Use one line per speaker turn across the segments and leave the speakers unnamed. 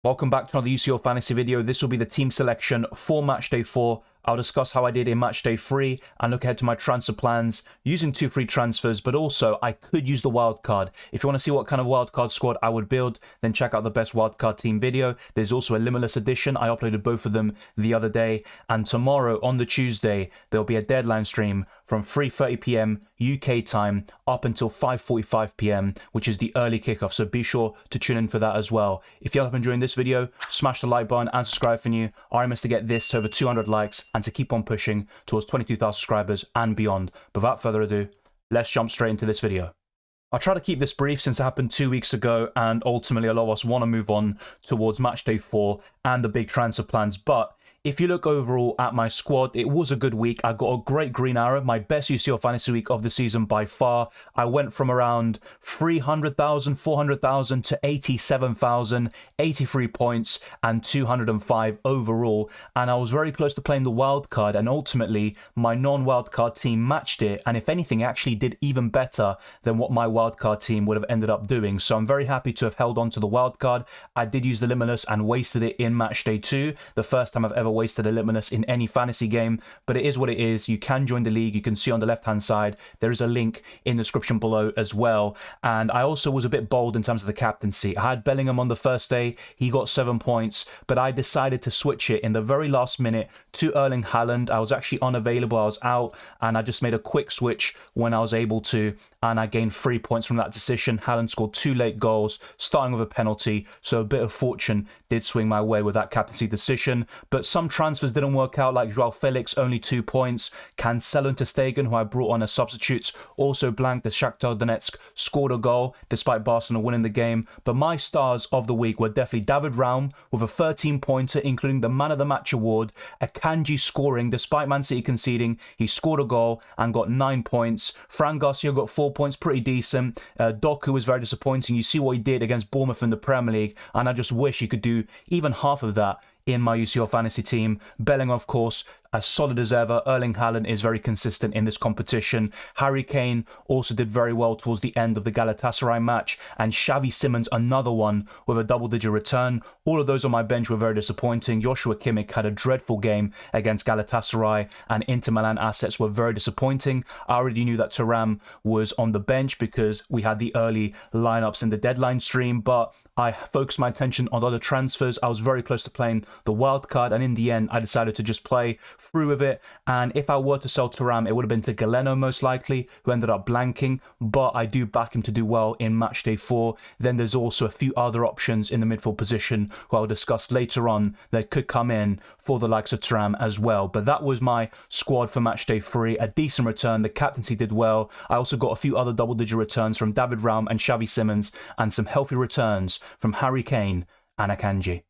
Welcome back to another UCL Fantasy video. This will be the team selection for Matchday 4. I'll discuss how I did in Matchday 3 and look ahead to my transfer plans using 2 free transfers, but also I could use the wildcard. If you want to see what kind of wildcard squad I would build, then check out the best wildcard team video. There's also a limitless edition. I uploaded both of them the other day. And tomorrow on the Tuesday, there'll be a deadline stream from 3:30 p.m. UK time up until 5:45 p.m, which is the early kickoff. So be sure to tune in for that as well. If you end up enjoying this video, smash the like button and subscribe for new. Our aim is to get this to over 200 likes and to keep on pushing towards 22,000 subscribers and beyond. But without further ado, let's jump straight into this video. I'll try to keep this brief since it happened 2 weeks ago and ultimately a lot of us want to move on towards Matchday 4 and the big transfer plans. But if you look overall at my squad, it was a good week. I got a great green arrow, my best UCL Fantasy week of the season by far. I went from around 300,000, 400,000 to 87,000, 83 points and 205 overall. And I was very close to playing the wild card, and ultimately my non-wild card team matched it. And if anything, actually did even better than what my wild card team would have ended up doing. So I'm very happy to have held on to the wild card. I did use the limitless and wasted it in Matchday 2, the first time I've ever wasted a limitless in any fantasy game, but it is what it is. You can join the league. You can see on the left hand side there is a link in the description below as well. And I also was a bit bold in terms of the captaincy. I had Bellingham on the first day. He got 7 points, but I decided to switch it in the very last minute to Haaland. I was actually unavailable. I was out, and I just made a quick switch when I was able to, and I gained 3 points from that decision. Haaland scored 2 late goals, starting with a penalty, so a bit of fortune did swing my way with that captaincy decision. But some transfers didn't work out, like Joao Felix, only 2 points. Cancelo and ter Stegen, who I brought on as substitutes, also blanked as Shakhtar Donetsk scored a goal, despite Barcelona winning the game. But my stars of the week were definitely David Raum with a 13-pointer, including the Man of the Match award. Akanji scoring, despite Man City conceding, he scored a goal and got 9 points. Fran Garcia got 4 points, pretty decent. Doku was very disappointing. You see what he did against Bournemouth in the Premier League, and I just wish he could do even half of that in my UCL Fantasy team. Bellingham, of course, as solid as ever. Erling Haaland is very consistent in this competition. Harry Kane also did very well towards the end of the Galatasaray match. And Xavi Simons, another one with a double-digit return. All of those on my bench were very disappointing. Joshua Kimmich had a dreadful game against Galatasaray, and Inter Milan assets were very disappointing. I already knew that Thuram was on the bench because we had the early lineups in the deadline stream, but I focused my attention on other transfers. I was very close to playing the wild card, and in the end, I decided to just play through with it. And if I were to sell Thuram, it would have been to Galeno most likely, who ended up blanking, but I do back him to do well in Matchday 4. Then there's also a few other options in the midfield position who I'll discuss later on that could come in for the likes of Thuram as well. But that was my squad for Matchday 3. A decent return. The captaincy did well. I also got a few other double-digit returns from David Raum and Xavi Simons, and some healthy returns from Harry Kane and Akanji.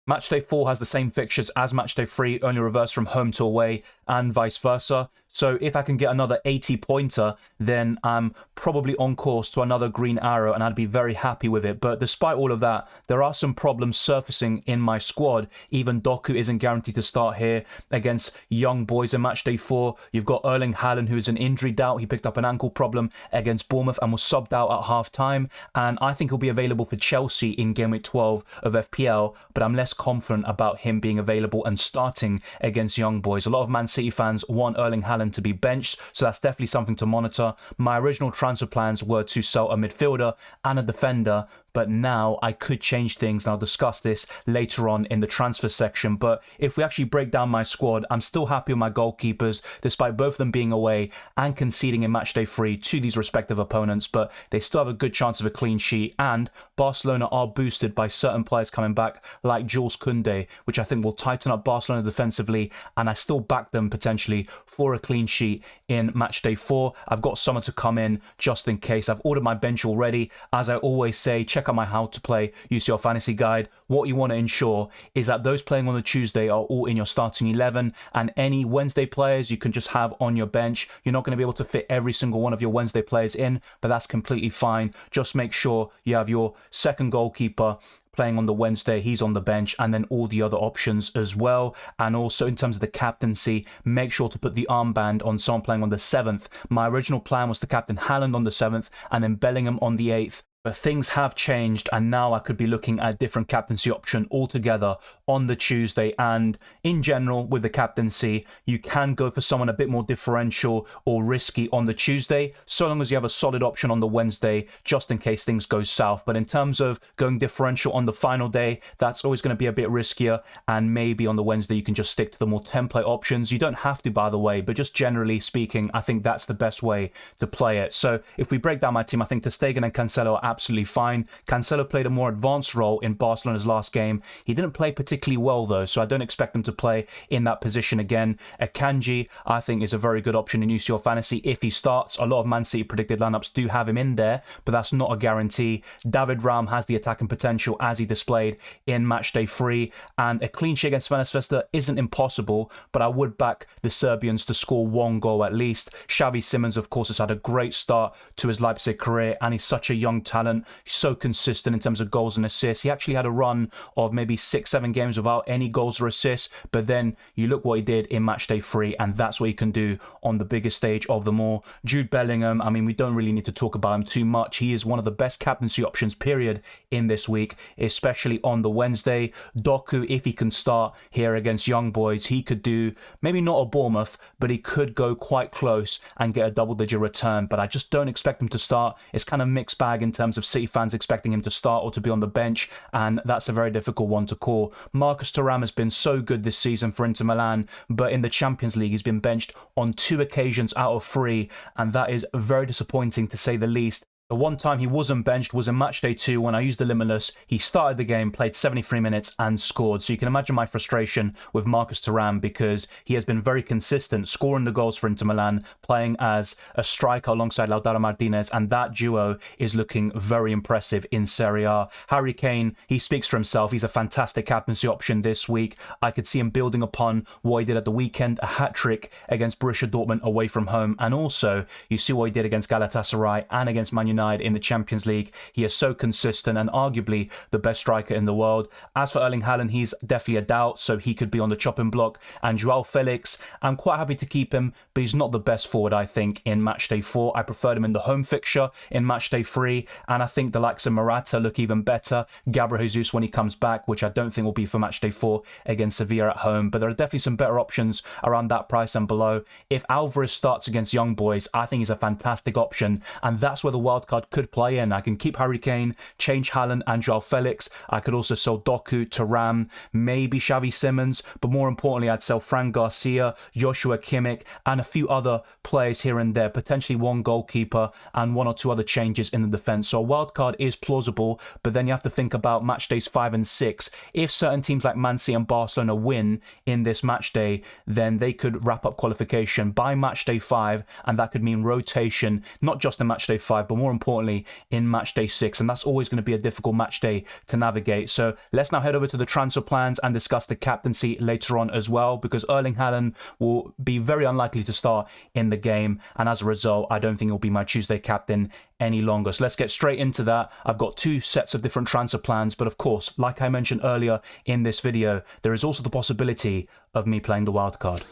Matchday 4 has the same fixtures as Matchday 3, only reversed from home to away and vice versa. So if I can get another 80-pointer, then I'm probably on course to another green arrow, and I'd be very happy with it. But despite all of that, there are some problems surfacing in my squad. Even Doku isn't guaranteed to start here against young boys in Matchday 4. You've got Erling Haaland, who's an injury doubt. He picked up an ankle problem against Bournemouth and was subbed out at half-time. And I think he'll be available for Chelsea in Game Week 12 of FPL, but I'm less confident about him being available and starting against young boys. A lot of Man City fans want Erling Haaland to be benched, so that's definitely something to monitor. My original transfer plans were to sell a midfielder and a defender, but now I could change things, and I'll discuss this later on in the transfer section. But if we actually break down my squad, I'm still happy with my goalkeepers, despite both of them being away and conceding in Matchday 3 to these respective opponents, but they still have a good chance of a clean sheet. And Barcelona are boosted by certain players coming back, like Jules Koundé, which I think will tighten up Barcelona defensively, and I still back them potentially for a clean sheet in Matchday 4. I've got someone to come in just in case. I've ordered my bench already. As I always say, check out my How to Play UCL Fantasy guide. What you want to ensure is that those playing on the Tuesday are all in your starting 11, and any Wednesday players you can just have on your bench. You're not going to be able to fit every single one of your Wednesday players in, but that's completely fine. Just make sure you have your second goalkeeper playing on the Wednesday, he's on the bench, and then all the other options as well. And also in terms of the captaincy, make sure to put the armband on someone playing on the 7th. My original plan was to captain Haaland on the 7th and then Bellingham on the 8th. But things have changed, and now I could be looking at a different captaincy option altogether on the Tuesday. And in general, with the captaincy, you can go for someone a bit more differential or risky on the Tuesday, so long as you have a solid option on the Wednesday, just in case things go south. But in terms of going differential on the final day, that's always going to be a bit riskier. And maybe on the Wednesday, you can just stick to the more template options. You don't have to, by the way, but just generally speaking, I think that's the best way to play it. So if we break down my team, I think ter Stegen and Cancelo are absolutely fine. Cancelo played a more advanced role in Barcelona's last game. He didn't play particularly well though, so I don't expect him to play in that position again. Akanji, I think, is a very good option in UCL Fantasy if he starts. A lot of Man City predicted lineups do have him in there, but that's not a guarantee. David Raum has the attacking potential as he displayed in Matchday 3, and a clean sheet against Venezuela isn't impossible, but I would back the Serbians to score one goal at least. Xavi Simons, of course, has had a great start to his Leipzig career, and he's such a young talent. So consistent in terms of goals and assists. He actually had a run of maybe 6-7 games without any goals or assists, but then you look what he did in Matchday 3, and that's what he can do on the biggest stage of them all. Jude Bellingham, I mean, we don't really need to talk about him too much. He is one of the best captaincy options, period, in this week, especially on the Wednesday. Doku, if he can start here against Young Boys, he could do maybe not a Bournemouth, but he could go quite close and get a double-digit return, but I just don't expect him to start. It's kind of mixed bag in terms of City fans expecting him to start or to be on the bench, and that's a very difficult one to call. Marcus Thuram has been so good this season for Inter Milan, but in the Champions League he's been benched on 2 occasions out of 3, and that is very disappointing to say the least. The one time he wasn't benched was in Matchday 2 when I used the Limitless. He started the game, played 73 minutes and scored. So you can imagine my frustration with Marcus Thuram, because he has been very consistent, scoring the goals for Inter Milan, playing as a striker alongside Lautaro Martinez, and that duo is looking very impressive in Serie A. Harry Kane, he speaks for himself. He's a fantastic captaincy option this week. I could see him building upon what he did at the weekend, a hat-trick against Borussia Dortmund away from home, and also you see what he did against Galatasaray and against Man United in the Champions League. He is so consistent and arguably the best striker in the world. As for Erling Haaland, he's definitely a doubt, so he could be on the chopping block. And Joao Felix, I'm quite happy to keep him, but he's not the best forward, I think, in Matchday 4. I preferred him in the home fixture in Matchday 3, and I think the likes of Morata look even better. Gabriel Jesus when he comes back, which I don't think will be for Matchday 4 against Sevilla at home, but there are definitely some better options around that price and below. If Alvarez starts against Young Boys, I think he's a fantastic option, and that's where the wildcard could play in. I can keep Harry Kane, change Haaland and Joao Felix. I could also sell Doku, Thuram, maybe Xavi Simons, but more importantly, I'd sell Fran Garcia, Joshua Kimmich, and a few other players here and there, potentially one goalkeeper and 1 or 2 other changes in the defence. So a wildcard is plausible, but then you have to think about match days 5 and 6. If certain teams like Man City and Barcelona win in this match day, then they could wrap up qualification by match day 5, and that could mean rotation, not just in match day 5, but more importantly in match day 6, and that's always going to be a difficult match day to navigate. So let's now head over to the transfer plans and discuss the captaincy later on as well, because Erling Haaland will be very unlikely to start in the game, and as a result I don't think he'll be my Tuesday captain any longer. So let's get straight into that. I've got 2 sets of different transfer plans, but of course, like I mentioned earlier in this video, there is also the possibility of me playing the wildcard.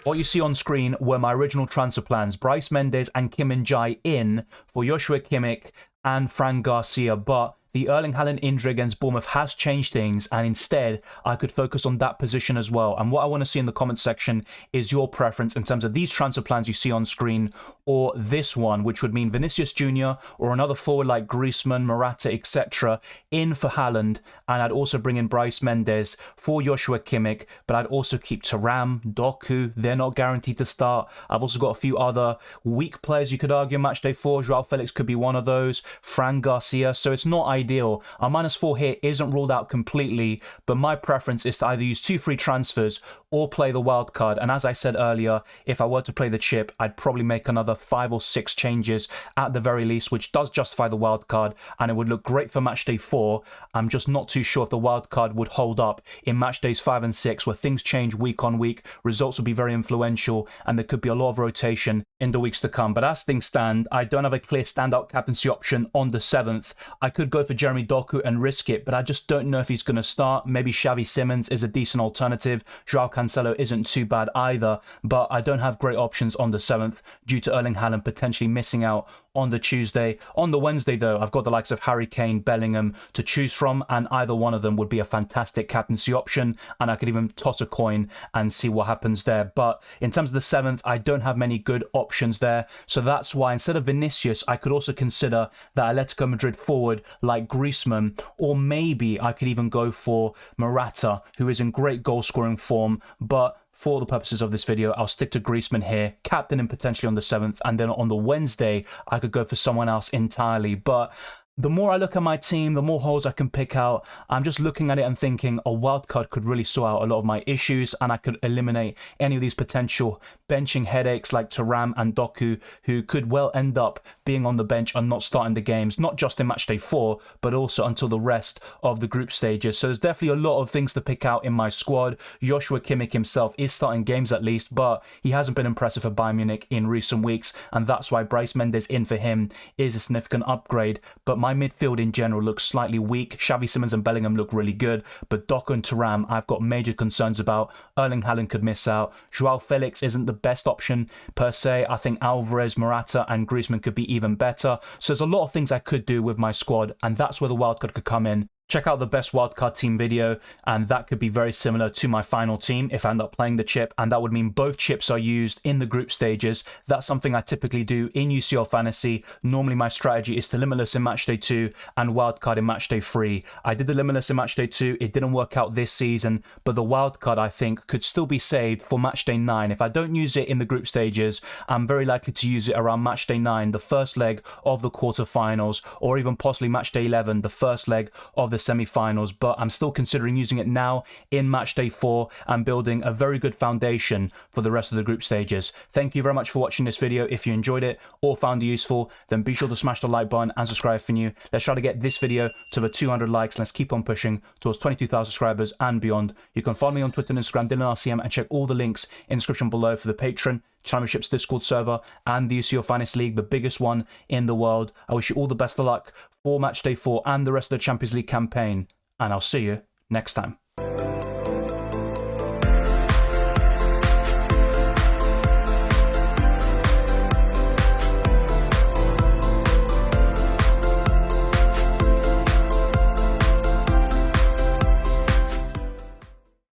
What you see on screen were my original transfer plans: Bryce Mendes and Kim Min-jae in for Joshua Kimmich and Fran Garcia, but the Erling Haaland injury against Bournemouth has changed things, and instead I could focus on that position as well. And what I want to see in the comment section is your preference in terms of these transfer plans you see on screen, or this one, which would mean Vinicius Jr. or another forward like Griezmann, Morata, etc. in for Haaland, and I'd also bring in Bryce Mendes for Joshua Kimmich, but I'd also keep Thuram, Doku. They're not guaranteed to start. I've also got a few other weak players you could argue in match day 4. Joao Felix could be one of those, Fran Garcia, so it's not ideal. Our -4 here isn't ruled out completely, but my preference is to either use 2 free transfers or play the wild card. And as I said earlier, if I were to play the chip, I'd probably make another 5 or 6 changes at the very least, which does justify the wild card, and it would look great for match day 4. I'm just not too sure if the wild card would hold up in match days 5 and 6, where things change week on week, results will be very influential, and there could be a lot of rotation in the weeks to come. But as things stand, I don't have a clear standout captaincy option on the 7th. I could go for Jeremy Doku and risk it, but I just don't know if he's going to start. Maybe Xavi Simons is a decent alternative. Joao Cancelo isn't too bad either, but I don't have great options on the 7th due to Erling Erling Haaland potentially missing out on the Tuesday. On the Wednesday, though, I've got the likes of Harry Kane, Bellingham to choose from, and either one of them would be a fantastic captaincy option, and I could even toss a coin and see what happens there. But in terms of the 7th, I don't have many good options there, so that's why instead of Vinicius, I could also consider that Atletico Madrid forward like Griezmann, or maybe I could even go for Morata, who is in great goal-scoring form, but for the purposes of this video, I'll stick to Griezmann here, captain him potentially on the 7th, and then on the Wednesday, I could go for someone else entirely. But the more I look at my team, the more holes I can pick out. I'm just looking at it and thinking a wildcard could really sort out a lot of my issues, and I could eliminate any of these potential benching headaches like Thuram and Doku, who could well end up being on the bench and not starting the games, not just in matchday 4, but also until the rest of the group stages. So there's definitely a lot of things to pick out in my squad. Joshua Kimmich himself is starting games at least, but he hasn't been impressive for Bayern Munich in recent weeks, and that's why Bryce Mendes in for him is a significant upgrade. But my midfield in general looks slightly weak. Xavi Simons and Bellingham look really good, but Doku and Thuram I've got major concerns about. Erling Haaland could miss out. Joao Felix isn't the best option per se. I think Alvarez, Morata and Griezmann could be even better. So there's a lot of things I could do with my squad, and that's where the wildcard could come in. Check out the best wildcard team video, and that could be very similar to my final team if I end up playing the chip, and that would mean both chips are used in the group stages. That's something I typically do in UCL Fantasy. Normally my strategy is to limitless in matchday 2 and wildcard in matchday 3. I did the limitless in matchday 2, it didn't work out this season, but the wildcard I think could still be saved for matchday 9. If I don't use it in the group stages, I'm very likely to use it around matchday 9, the first leg of the quarterfinals, or even possibly matchday 11, the first leg of the semi-finals, but I'm still considering using it now in matchday 4 and building a very good foundation for the rest of the group stages. Thank you very much for watching this video. If you enjoyed it or found it useful, then be sure to smash the like button and subscribe if you're new. Let's try to get this video to the 200 likes. Let's keep on pushing towards 22,000 subscribers and beyond. You can follow me on Twitter and Instagram, DylanRCM, and check all the links in the description below for the Patreon, Championships Discord server, and the UCL Fantasy League, the biggest one in the world. I wish you all the best of luck for matchday 4 and the rest of the Champions League campaign, and I'll see you next time.